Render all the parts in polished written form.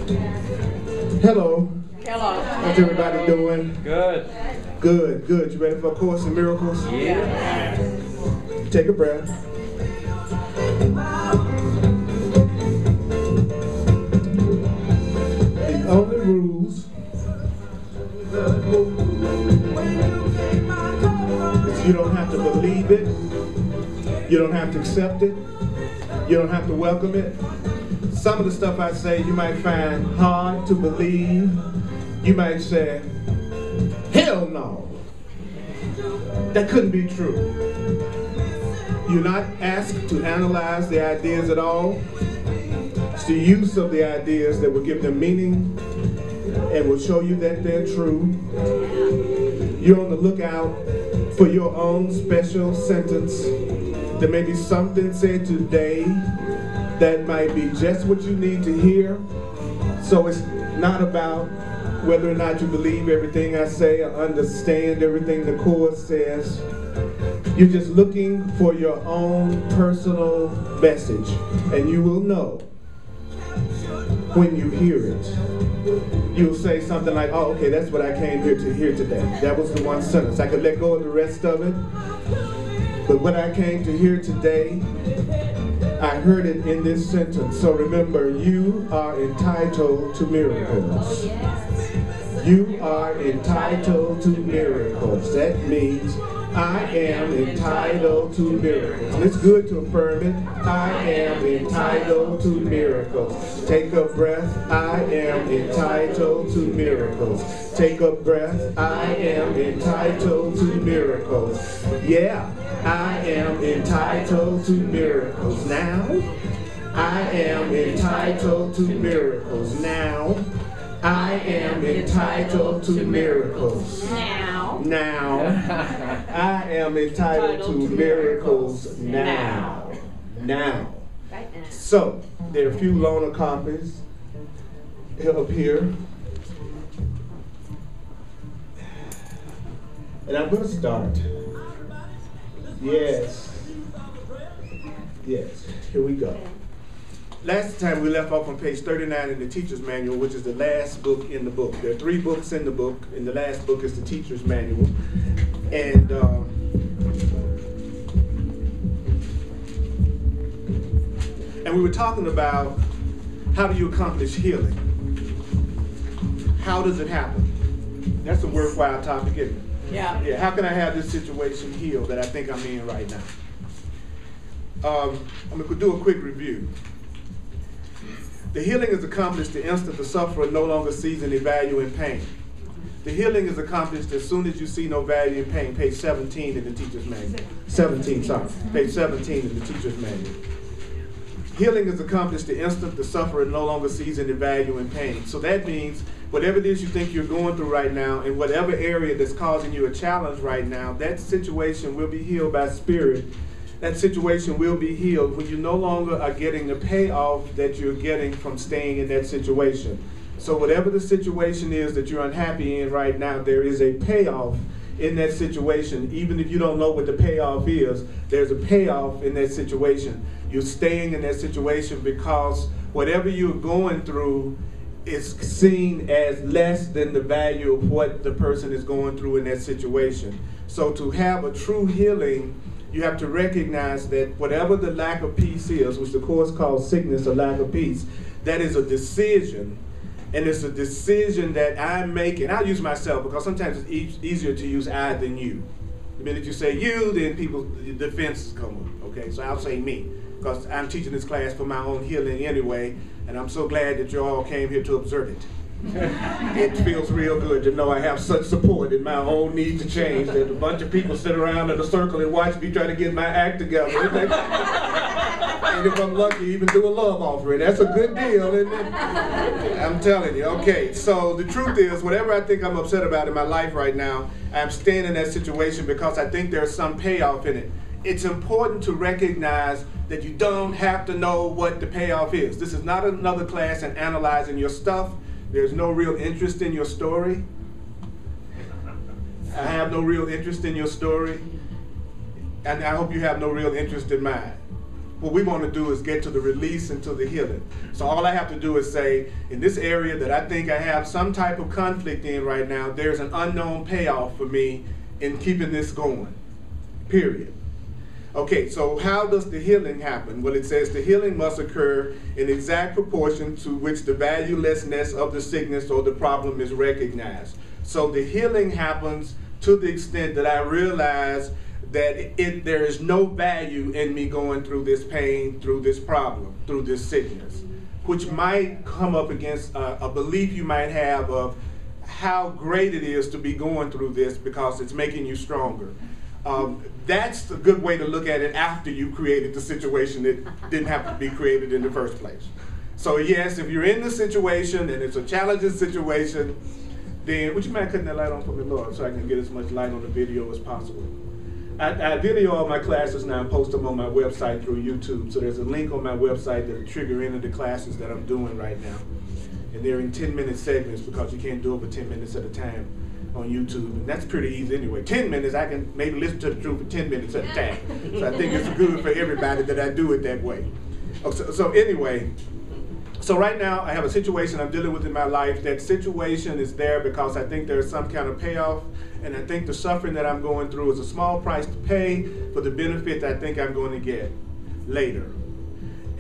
Hello. Hello. How's everybody doing? Good. Good, good. You ready for A Course in Miracles? Yeah. Take a breath. The only rules is you don't have to believe it, you don't have to accept it, you don't have to welcome it. Some of the stuff I say you might find hard to believe. You might say, hell no, that couldn't be true. You're not asked to analyze the ideas at all. It's the use of the ideas that will give them meaning and will show you that they're true. You're on the lookout for your own special sentence. There may be something said today that might be just what you need to hear. So it's not about whether or not you believe everything I say or understand everything the Course says. You're just looking for your own personal message, and you will know when you hear it. You'll say something like, oh, okay, that's what I came here to hear today. That was the one sentence. I could let go of the rest of it. But what I came to hear today, I heard it in this sentence. So remember, you are entitled to miracles. You are entitled to miracles. That means I am entitled to miracles. And it's good to affirm it. I am entitled to miracles. Take a breath. I am entitled to miracles. Take a breath. I am entitled to miracles. Yeah, I am entitled to miracles. Now, I am entitled to miracles. Now, I am entitled to miracles. Now, I am entitled to miracles now. Now. So, there are a few loaner copies up here. And I'm going to start. Yes. Yes. Here we go. Last time we left off on page 39 in the teacher's manual, which is the last book in the book. There are 3 books in the book, and the last book is the teacher's manual. And we were talking about how do you accomplish healing? How does it happen? That's a worthwhile topic, isn't it? Yeah. Yeah. How can I have this situation healed that I think I'm in right now? I'm going to do a quick review. The healing is accomplished the instant the sufferer no longer sees any value in pain. The healing is accomplished as soon as you see no value in pain. Page 17 in the teacher's manual. 17, sorry. Page 17 in the teacher's manual. Healing is accomplished the instant the sufferer no longer sees any value in pain. So that means whatever it is you think you're going through right now, in whatever area that's causing you a challenge right now, that situation will be healed by spirit. That situation will be healed when you no longer are getting the payoff that you're getting from staying in that situation. So whatever the situation is that you're unhappy in right now, there is a payoff in that situation. Even if you don't know what the payoff is, there's a payoff in that situation. You're staying in that situation because whatever you're going through is seen as less than the value of what the person is going through in that situation. So to have a true healing, you have to recognize that whatever the lack of peace is, which the Course calls sickness or lack of peace, that is a decision. And it's a decision that I'm making. I'll use myself because sometimes it's easier to use I than you. The minute you say you, then the defenses come up. Okay, so I'll say me because I'm teaching this class for my own healing anyway, and I'm so glad that you all came here to observe it. It feels real good to know I have such support in my own need to change that a bunch of people sit around in a circle and watch me try to get my act together. And if I'm lucky, even do a love offering. That's a good deal, isn't it? I'm telling you. Okay, so the truth is, whatever I think I'm upset about in my life right now, I'm staying in that situation because I think there's some payoff in it. It's important to recognize that you don't have to know what the payoff is. This is not another class in analyzing your stuff. There's no real interest in your story. I have no real interest in your story. And I hope you have no real interest in mine. what we want to do is get to the release and to the healing. So all I have to do is say, in this area that I think I have some type of conflict in right now, there's an unknown payoff for me in keeping this going, period. Okay, so how does the healing happen? Well, it says the healing must occur in exact proportion to which the valuelessness of the sickness or the problem is recognized. So the healing happens to the extent that I realize that there is no value in me going through this pain, through this problem, through this sickness, which might come up against a belief you might have of how great it is to be going through this because it's making you stronger. That's a good way to look at it after you created the situation that didn't have to be created in the first place. So yes, if you're in the situation and it's a challenging situation, then would you mind cutting that light on for me, Lord, so I can get as much light on the video as possible? I video all my classes now and post them on my website through YouTube. So there's a link on my website that'll trigger any of the classes that I'm doing right now. And they're in 10-minute segments because you can't do over 10 minutes at a time on YouTube. And that's pretty easy anyway. 10 minutes, I can maybe listen to the truth for 10 minutes at a time. So I think it's good for everybody that I do it that way. So anyway, so right now I have a situation I'm dealing with in my life. That situation is there because I think there's some kind of payoff. And I think the suffering that I'm going through is a small price to pay for the benefit that I think I'm going to get later.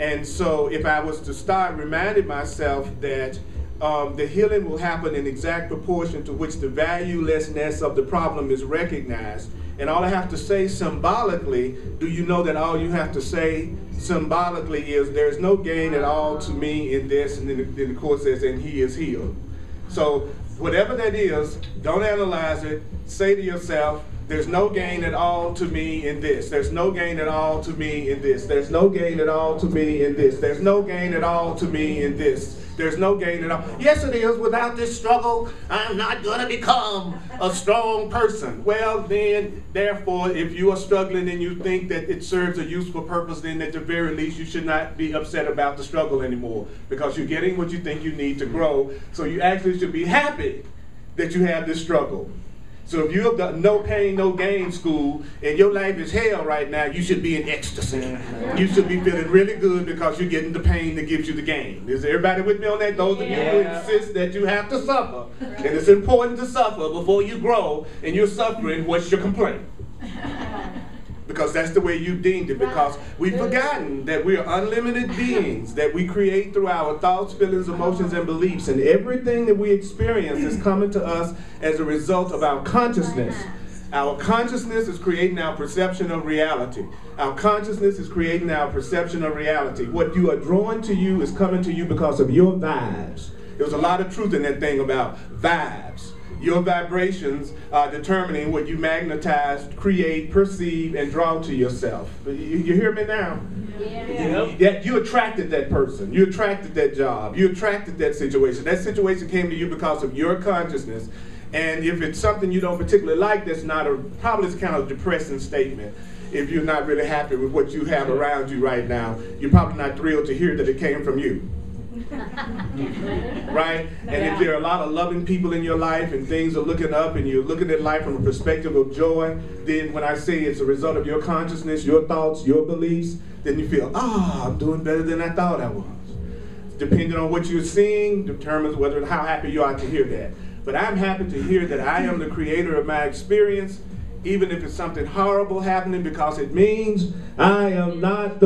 And so if I was to start reminding myself that the healing will happen in exact proportion to which the valuelessness of the problem is recognized, and all I have to say symbolically, do you know that all you have to say symbolically is there's no gain at all to me in this, and then the court says, and he is healed. So whatever that is, don't analyze it. Say to yourself, there's no gain at all to me in this. There's no gain at all to me in this. There's no gain at all to me in this. There's no gain at all to me in this. There's no gain at all. Yes, it is. Without this struggle, I'm not going to become a strong person. Well, then, therefore, if you are struggling and you think that it serves a useful purpose, then at the very least, you should not be upset about the struggle anymore because you're getting what you think you need to grow. So you actually should be happy that you have this struggle. So if you have done no pain, no gain school, and your life is hell right now, you should be in ecstasy. You should be feeling really good because you're getting the pain that gives you the gain. Is everybody with me on that? Those of you who insist that you have to suffer, and it's important to suffer before you grow, and you're suffering, what's your complaint? Because that's the way you deemed it, because we've forgotten that we are unlimited beings, that we create through our thoughts, feelings, emotions, and beliefs, and everything that we experience is coming to us as a result of our consciousness. Our consciousness is creating our perception of reality. Our consciousness is creating our perception of reality. What you are drawing to you is coming to you because of your vibes. There's a lot of truth in that thing about vibes. Your vibrations are determining what you magnetize, create, perceive, and draw to yourself. You hear me now? Yeah. You attracted that person. You attracted that job. You attracted that situation. That situation came to you because of your consciousness. And if it's something you don't particularly like, that's not probably it's kind of a depressing statement. If you're not really happy with what you have around you right now, you're probably not thrilled to hear that it came from you. Right? And if there are a lot of loving people in your life and things are looking up and you're looking at life from a perspective of joy, then when I say it's a result of your consciousness, your thoughts, your beliefs, then you feel, I'm doing better than I thought I was. Depending on what you're seeing determines whether and how happy you are to hear that. But I'm happy to hear that I am the creator of my experience, even if it's something horrible happening, because it means I am not the